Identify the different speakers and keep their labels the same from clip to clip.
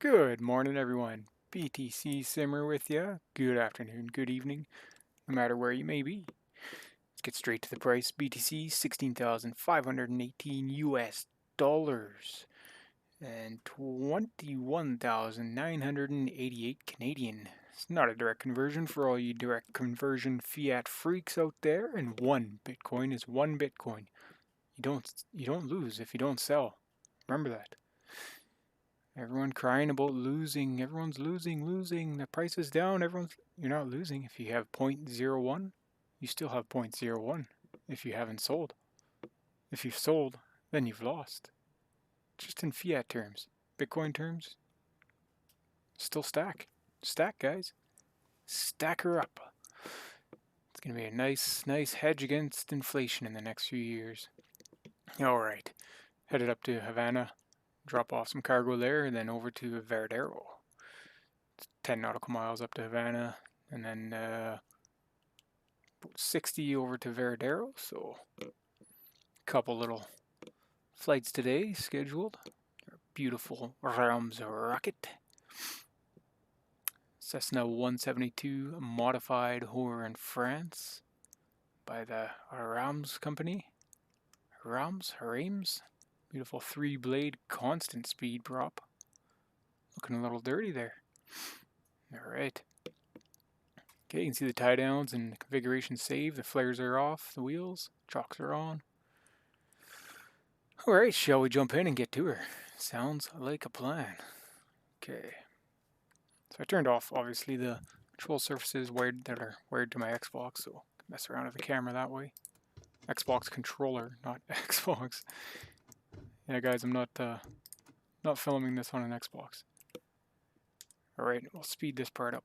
Speaker 1: Good morning, everyone. BTC Simmer with you. Good afternoon, good evening, no matter where you may be. Let's get straight to the price. BTC 16,518 US dollars and 21,988 Canadian. It's not a direct conversion for all you direct conversion fiat freaks out there, and one Bitcoin is one Bitcoin. You don't lose if you don't sell. Remember that. Everyone crying about losing. Everyone's losing. The price is down. You're not losing. If you have 0.01, you still have 0.01 if you haven't sold. If you've sold, then you've lost. Just in fiat terms. Bitcoin terms, still stack. Stack, guys. Stack her up. It's going to be a nice hedge against inflation in the next few years. All right. Headed up to Havana. Drop off some cargo there, and then over to Varadero. It's 10 nautical miles up to Havana, and then 60 over to Varadero. So a couple little flights today scheduled. Beautiful Rams rocket. Cessna 172 modified Hour in France by the Rams company. Rams. Beautiful 3-blade constant speed prop. Looking a little dirty there. Alright. Okay, you can see the tie downs and the configuration saved. The flares are off, the wheels, chocks are on. Alright, shall we jump in and get to her? Sounds like a plan. Okay. So I turned off, obviously, the control surfaces that are wired to my Xbox, so I can mess around with the camera that way. Xbox controller, not Xbox. Yeah, guys, I'm not filming this on an Xbox. Alright, we'll speed this part up.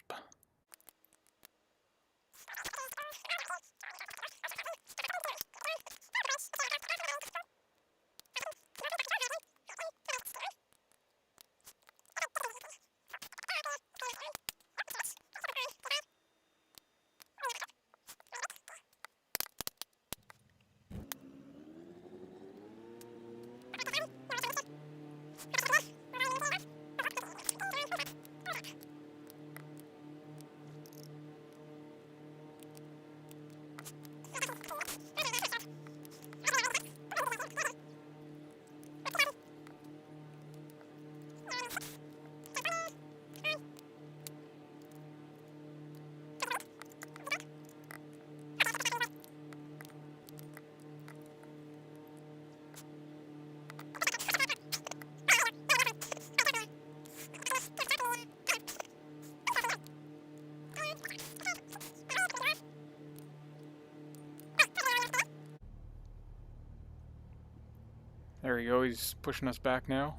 Speaker 1: There we go, he's pushing us back now.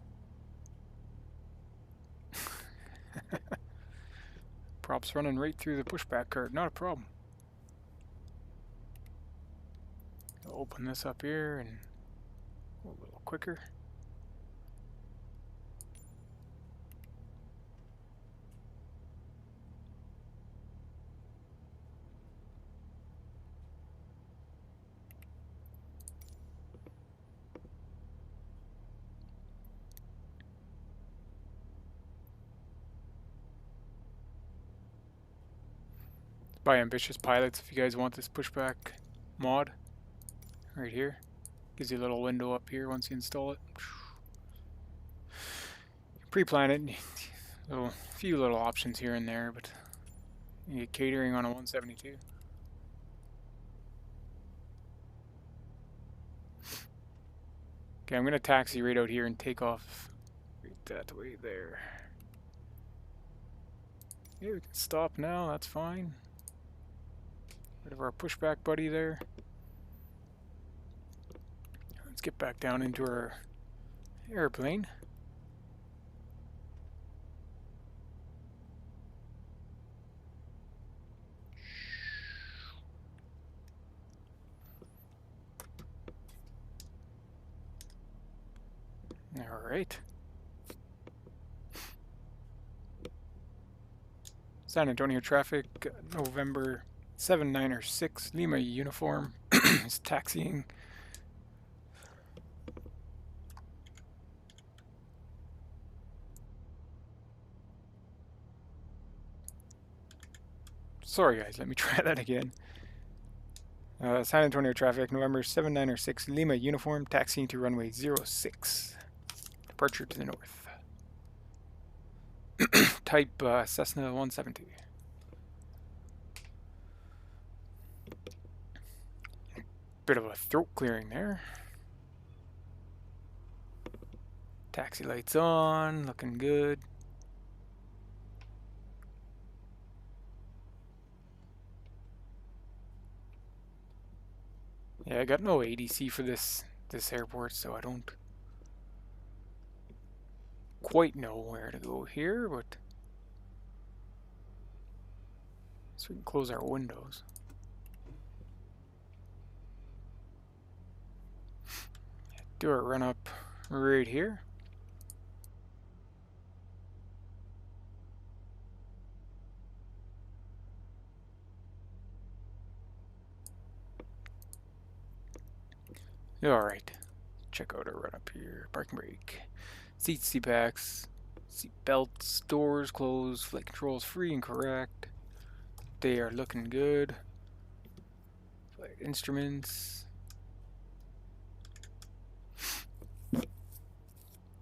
Speaker 1: Props running right through the pushback cart, not a problem. I'll open this up here and go a little quicker. By Ambitious Pilots, if you guys want this pushback mod, right here. Gives you a little window up here once you install it. Pre-plan it. A few little options here and there, but you get catering on a 172. Okay, I'm going to taxi right out here and take off right that way there. Okay, we can stop now, that's fine. Rid of our pushback buddy there. Let's get back down into our airplane. Alright. San Antonio traffic, November 796, Lima uniform is taxiing. Sorry guys, let me try that again. San Antonio traffic, November 796, Lima uniform, taxiing to runway 06. Departure to the north. Type Cessna 170. Bit of a throat clearing there. Taxi lights on, looking good. Yeah, I got no ADC for this airport, so I don't quite know where to go here, but so we can close our windows. Do a run up right here. Alright, check out our run up here. Parking brake. Seats, seat backs, seat belts, doors closed, flight controls free and correct. They are looking good. Flight instruments.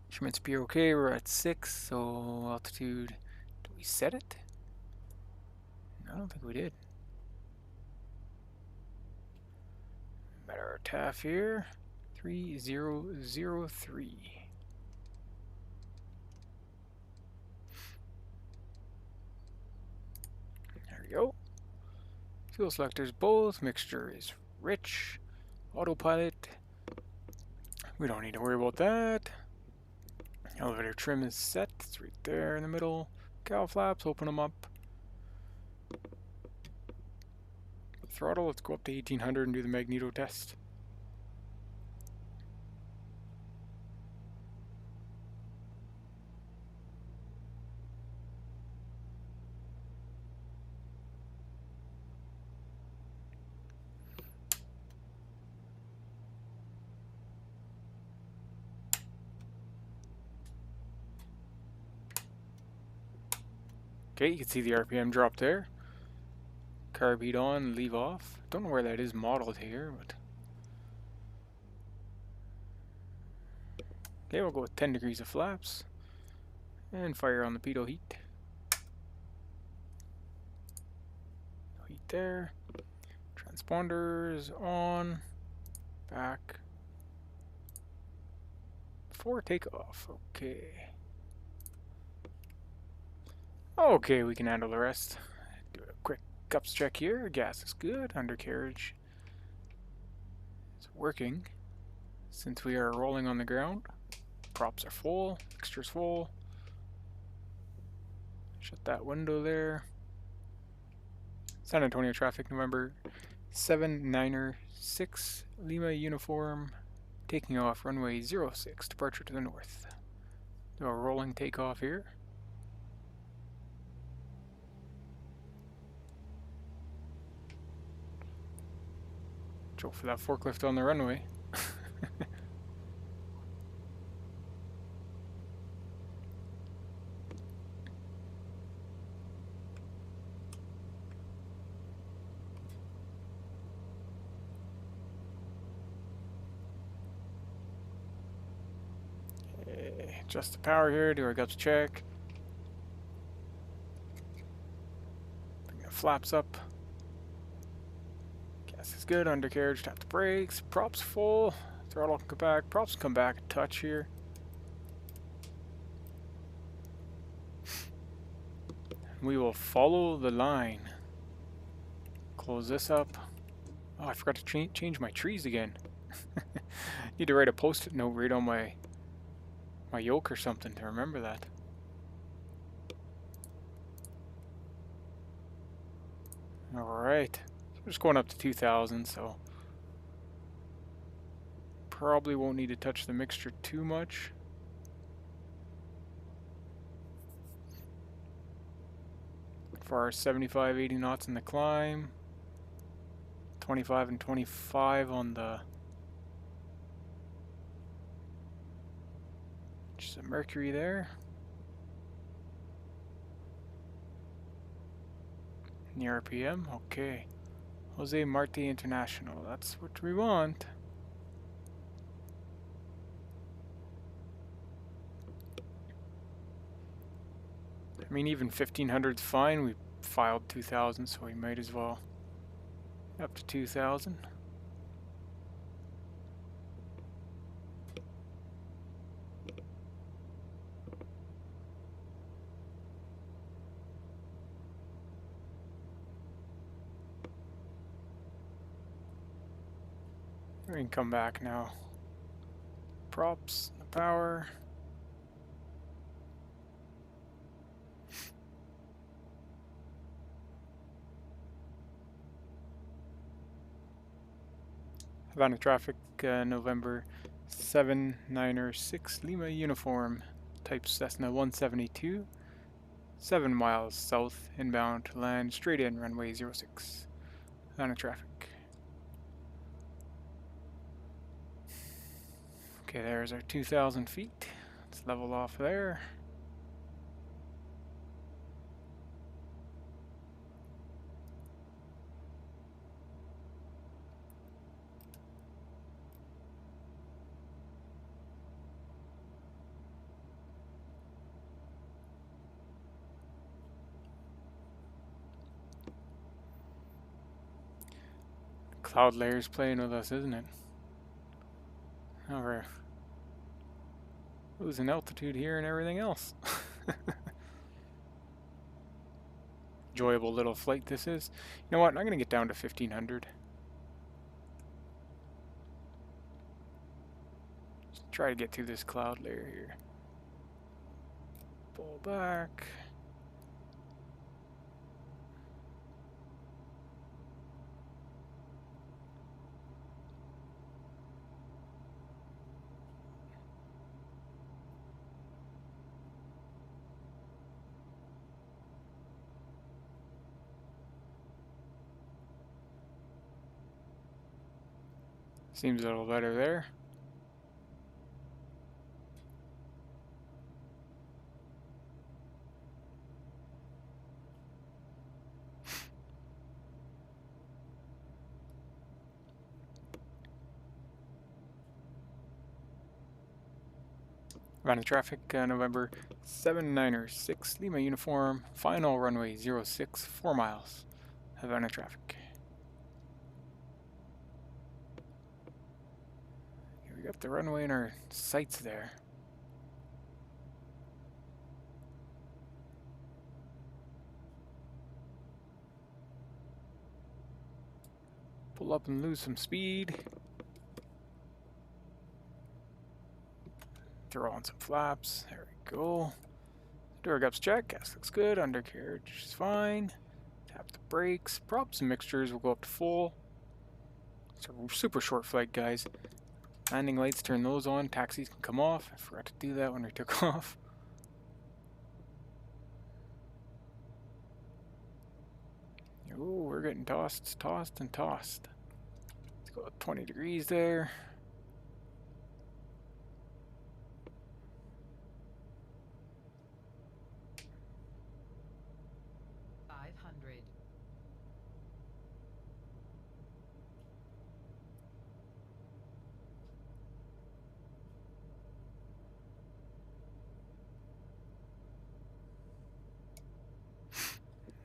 Speaker 1: Instruments appear okay, we're at 6, so altitude, did we set it? I don't think we did. Got our TAF here, 3003. There we go. Fuel selectors both, mixture is rich. Autopilot, we don't need to worry about that. Elevator trim is set, it's right there in the middle. Cowl flaps, open them up. Throttle, let's go up to 1800 and do the magneto test. Okay, you can see the RPM drop there. Carb heat on, leave off. Don't know where that is modeled here, but okay, we'll go with 10 degrees of flaps and fire on the pitot heat. Heat there. Transponders on. Back. Before takeoff. Okay. Okay, we can handle the rest. Do a quick cups check here. Gas is good. Undercarriage is working. Since we are rolling on the ground, props are full, mixture's full. Shut that window there. San Antonio traffic, November 796, Lima uniform, taking off runway 06, departure to the north. Do a rolling takeoff here. Go for that forklift on the runway. Adjust the power here, do our guts check. Bring the flaps up. Gas is good, undercarriage, tap the brakes, props full, throttle come back, props come back a touch here. We will follow the line. Close this up. Oh, I forgot to change my trees again. Need to write a post-it note right on my yoke or something to remember that. Alright. So we're just going up to 2000, so probably won't need to touch the mixture too much. For our 75, 80 knots in the climb. 25 and 25 on the just a Mercury there. Near RPM, okay. Jose Marte International, that's what we want. I mean, even 1500's fine. We filed 2000, so we might as well up to 2000. We can come back now. Props, the power. Havana traffic, November 796 Lima uniform. Type Cessna 172. 7 miles south, inbound to land, straight in, runway 06. Havana traffic. Okay, there's our 2,000 feet. Let's level off there. Cloud layer's playing with us, isn't it? Now we're losing altitude here and everything else. Enjoyable little flight this is. You know what? I'm going to get down to 1500. Just try to get through this cloud layer here. Pull back. Seems a little better there. Havana traffic, November 796 Lima uniform, final runway 06, 4 miles. Havana traffic. Okay, we got the runway in our sights there. Pull up and lose some speed. Throw on some flaps. There we go. Door gups check. Gas looks good. Undercarriage is fine. Tap the brakes. Props and mixtures will go up to full. It's a super short flight, guys. Landing lights, turn those on. Taxis can come off. I forgot to do that when we took off. Oh, we're getting tossed, tossed, and tossed. Let's go 20 degrees there.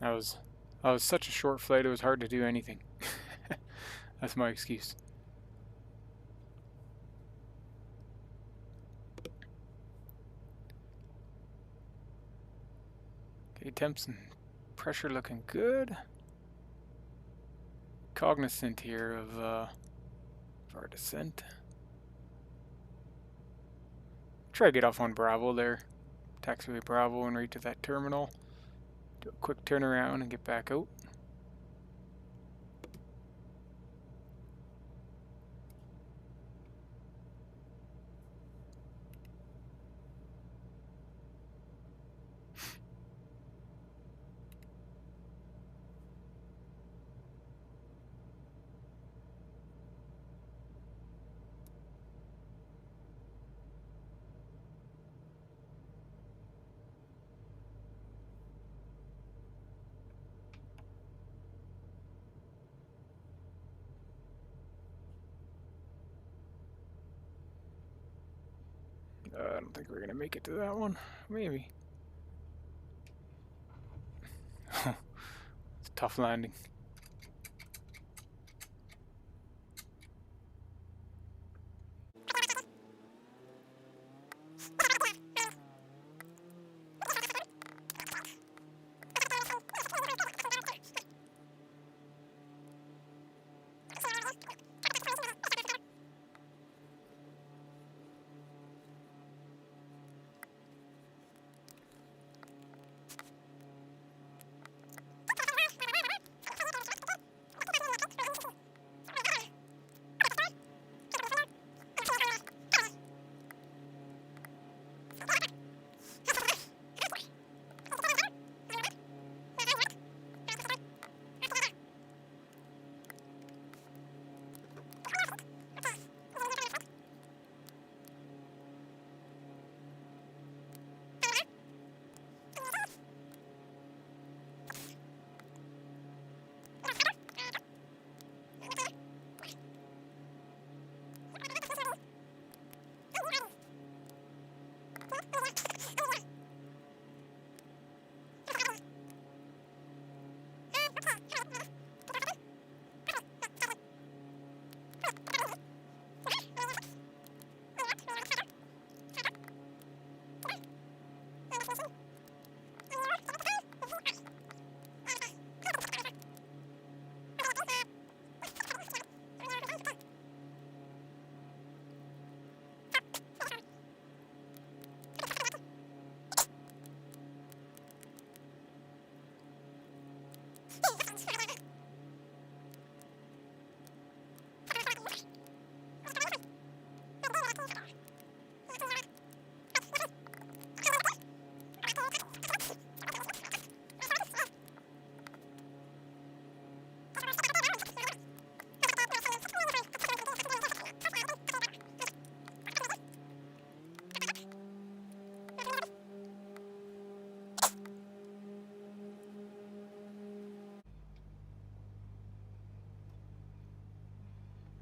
Speaker 1: That was such a short flight, it was hard to do anything. That's my excuse. Okay, temps and pressure looking good. Cognizant here of our descent. Try to get off on Bravo there. Taxiway Bravo and right to that terminal. Do a quick turnaround and get back out. don't think we're gonna make it to that one. Maybe. It's a tough landing.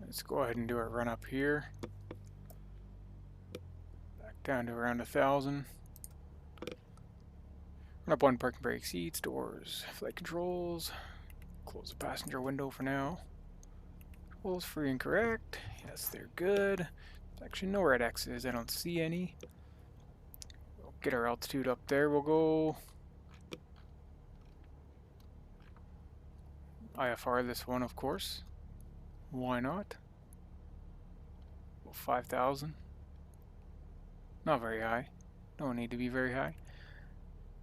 Speaker 1: Let's go ahead and do a run up here. Back down to around 1,000. Run up one parking brake, seats, doors, flight controls. Close the passenger window for now. Controls free and correct. Yes, they're good. There's actually no red X's. I don't see any. We'll get our altitude up there. We'll go IFR this one, of course. Why not? 5,000. Not very high. Don't need to be very high.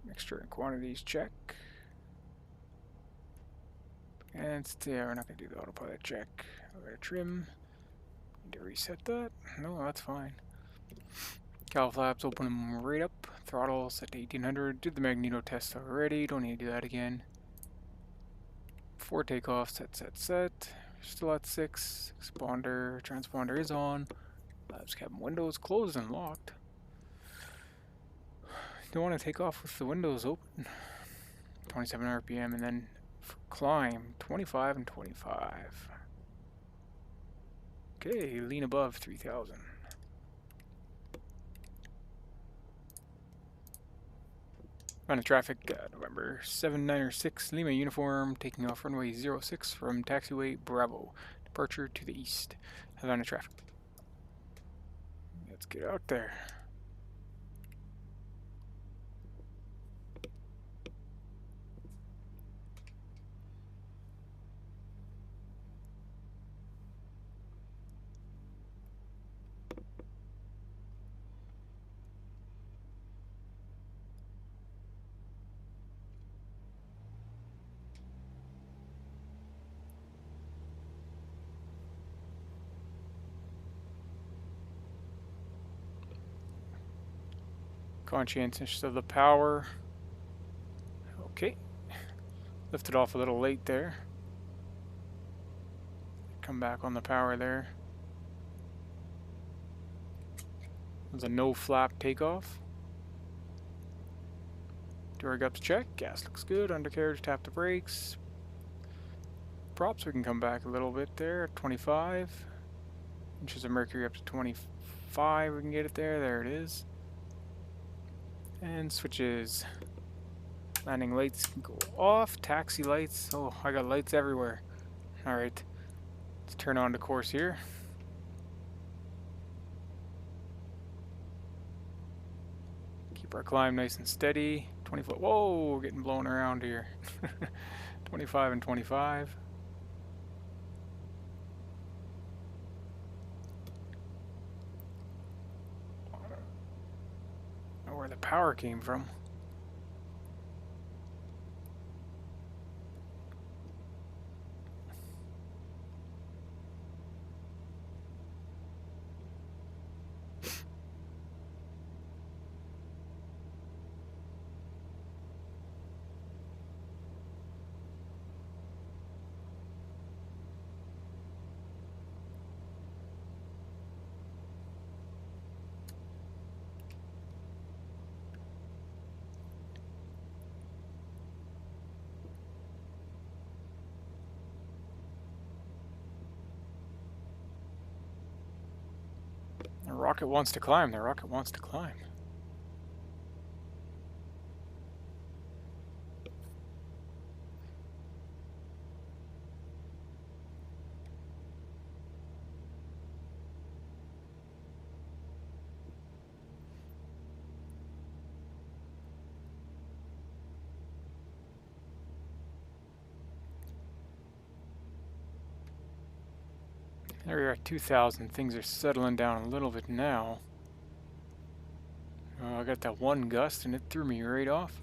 Speaker 1: Mixture and quantities check. And yeah, we're not going to do the autopilot check. We're going to trim. Need to reset that. No, that's fine. Cal flaps, open them right up. Throttle set to 1800. Did the magneto test already. Don't need to do that again. 4 takeoff, set. Still at 6. Exponder, transponder is on. Labs cabin windows closed and locked. Don't want to take off with the windows open. 27 RPM, and then for climb 25 and 25. Okay, lean above 3,000. Amount of traffic, November 796, Lima uniform, taking off runway 06 from taxiway Bravo. Departure to the east. Havana traffic. Let's get out there. Conscientious of the power. Okay. Lifted off a little late there. Come back on the power there. There's a no flap takeoff. Door gups check. Gas looks good. Undercarriage, tap the brakes. Props, we can come back a little bit there. 25. Inches of mercury up to 25. We can get it there. There it is. And switches. Landing lights go off. Taxi lights. Oh, I got lights everywhere. Alright. Let's turn on the course here. Keep our climb nice and steady. 20 foot. Whoa, we're getting blown around here. 25 and 25. I don't know where the power came from. The rocket wants to climb. The rocket wants to climb. There we are at 2,000. Things are settling down a little bit now. I got that one gust and it threw me right off.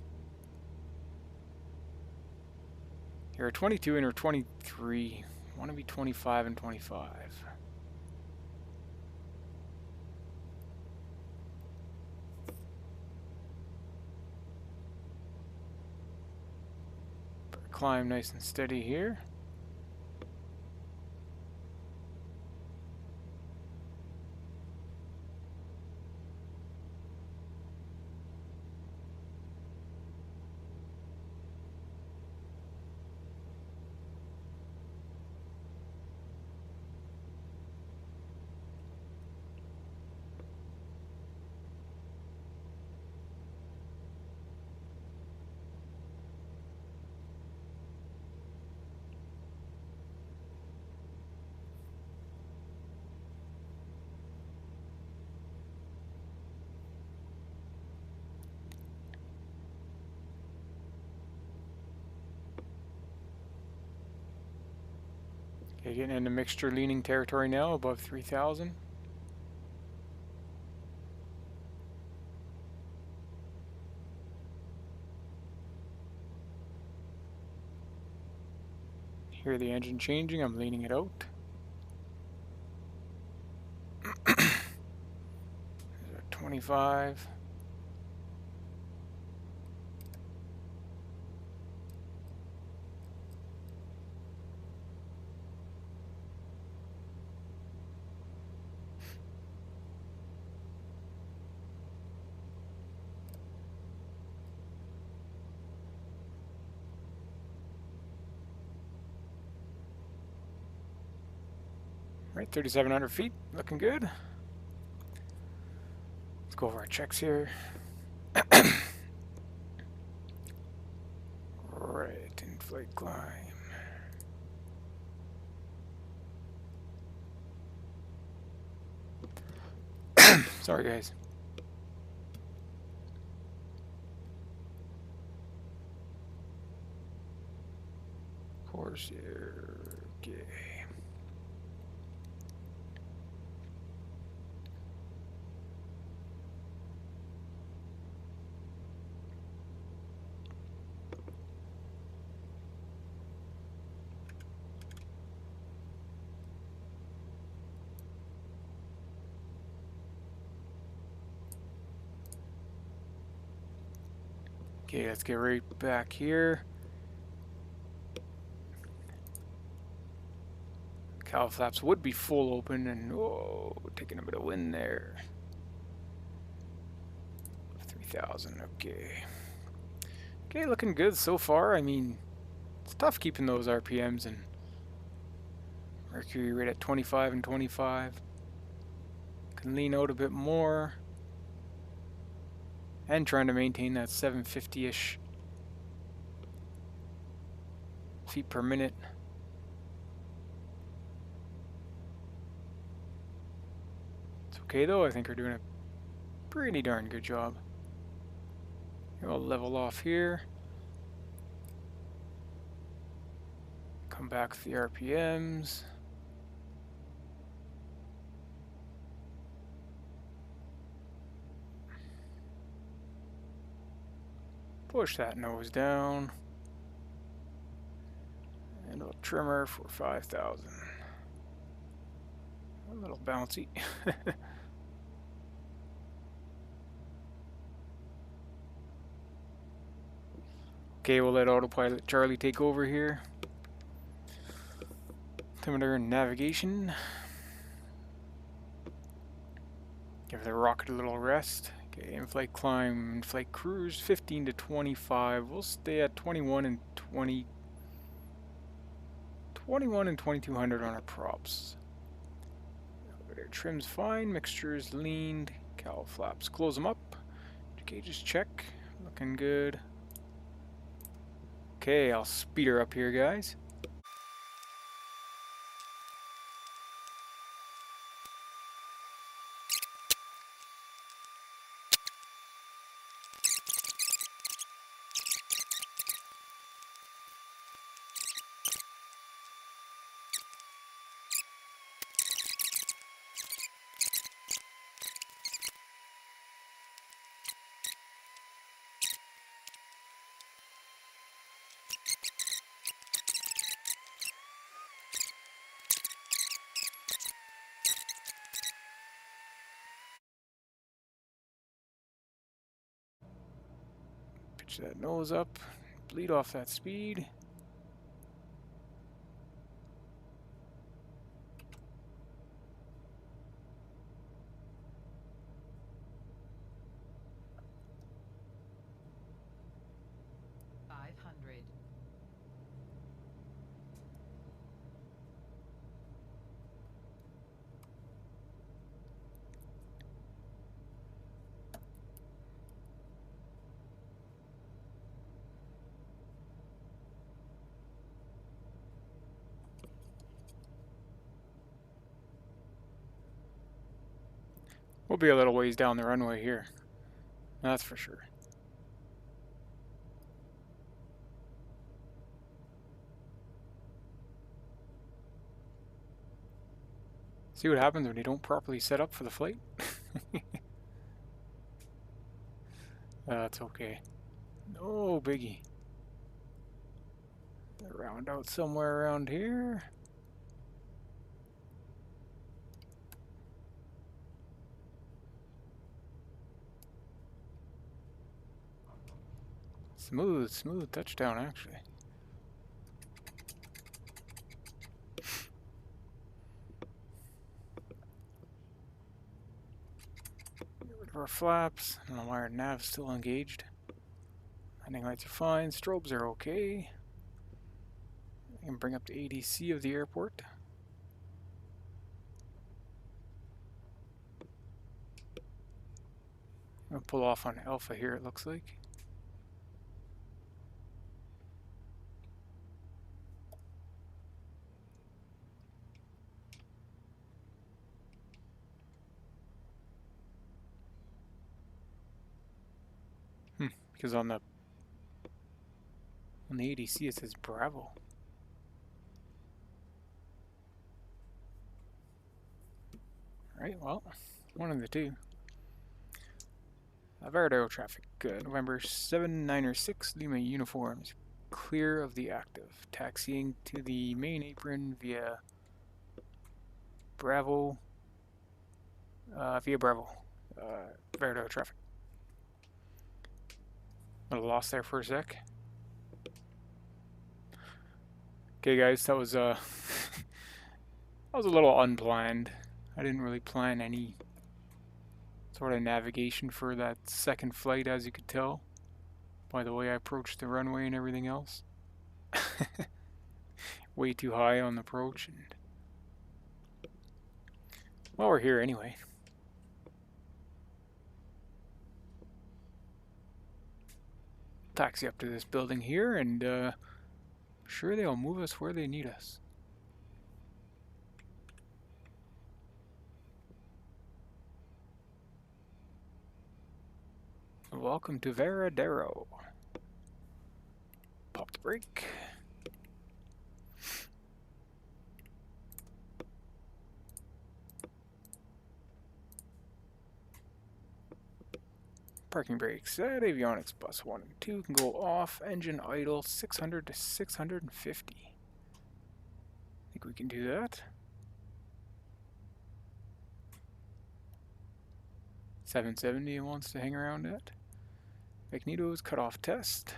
Speaker 1: Here are 22 and we're 23. I want to be 25 and 25. Climb nice and steady here. Okay, getting into mixture leaning territory now, above 3,000. Hear the engine changing, I'm leaning it out. 25. Right, 3,700 feet, looking good. Let's go over our checks here. Right, in-flight climb. Sorry, guys. Course here. Okay. Okay, let's get right back here. Cowl flaps would be full open, and whoa, taking a bit of wind there. 3,000, okay. Okay, looking good so far. I mean, it's tough keeping those RPMs, and Mercury right at 25 and 25. Can lean out a bit more. and trying to maintain that 750-ish feet per minute. It's okay though, I think we're doing a pretty darn good job. We'll level off here. Come back with the RPMs. Push that nose down. And a trimmer for 5,000. A little bouncy. Okay, we'll let Autopilot Charlie take over here. Altimeter and navigation. Give the rocket a little rest. Okay, in-flight climb, in-flight cruise, 15 to 25. We'll stay at 21 and 2200 on our props. Elevator trim's fine, mixtures leaned, cowl flaps, close them up. Gauges check, looking good. Okay, I'll speed her up here, guys. Pitch that nose up, bleed off that speed. We'll be a little ways down the runway here. That's for sure. See what happens when you don't properly set up for the flight? That's okay. No biggie. Round out somewhere around here. Smooth touchdown, actually. Get rid of our flaps. I don't know why our nav's still engaged. Landing lights are fine. Strobes are okay. I can bring up the ADC of the airport. I'm gonna pull off on Alpha here, it looks like. Because on the ADC it says Bravo. Right, well, one of the two. Varadero traffic, November 796, Lima uniforms, clear of the active. Taxiing to the main apron via Bravo. Varadero traffic. A little lost there for a sec. Okay, guys, that was that was a little unplanned. I didn't really plan any sort of navigation for that second flight, as you could tell by the way I approached the runway and everything else. Way too high on the approach, and well, we're here anyway. taxi up to this building here, and sure they'll move us where they need us. Welcome to Varadero. Pop the brake. Parking brakes at avionics bus 1 and 2 can go off. Engine idle 600 to 650. Think we can do that. 770 wants to hang around at. Magneto's cutoff test.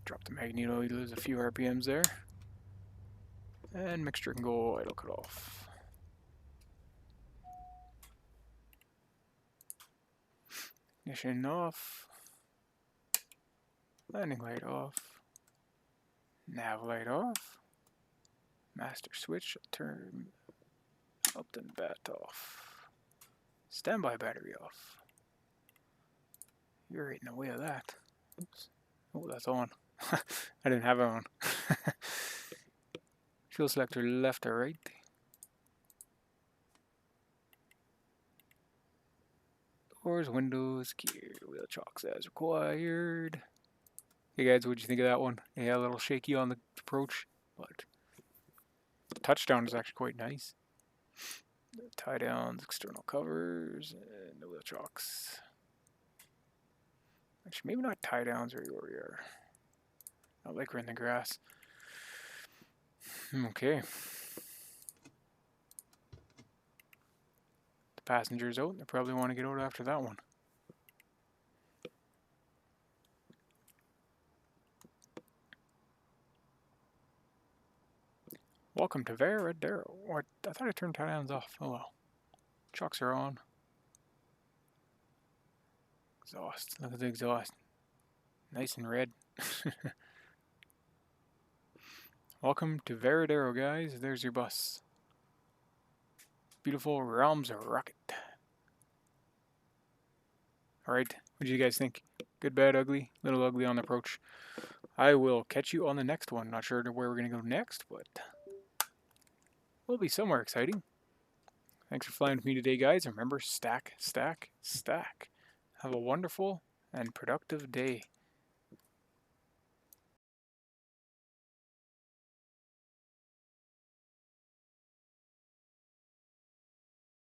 Speaker 1: Drop the magneto, you lose a few RPMs there. And mixture can go idle cutoff. Ignition off. Landing light off. Nav light off. Master switch, turn up and bat off. Standby battery off. You're right in the way of that. Oops. Oh, that's on. I didn't have it on. Fuel selector left or right. Doors, windows, gear, wheel chocks as required. Hey guys, what'd you think of that one? Yeah, a little shaky on the approach, but the touchdown is actually quite nice. The tie downs, external covers, and the wheel chocks. Actually, maybe not tie downs or rear. Not like we're in the grass. Okay. The passenger's out. They probably want to get out after that one. Welcome to Varadero. Or, I thought I turned tie downs off. Oh well. Chocks are on. Exhaust. Look at the exhaust. Nice and red. Welcome to Varadero, guys. There's your bus. Beautiful realms of rocket. Alright, what do you guys think? Good, bad, ugly? Little ugly on the approach. I will catch you on the next one. Not sure where we're going to go next, but will be somewhere exciting. Thanks for flying with me today, guys. Remember, stack, stack, stack. Have a wonderful and productive day.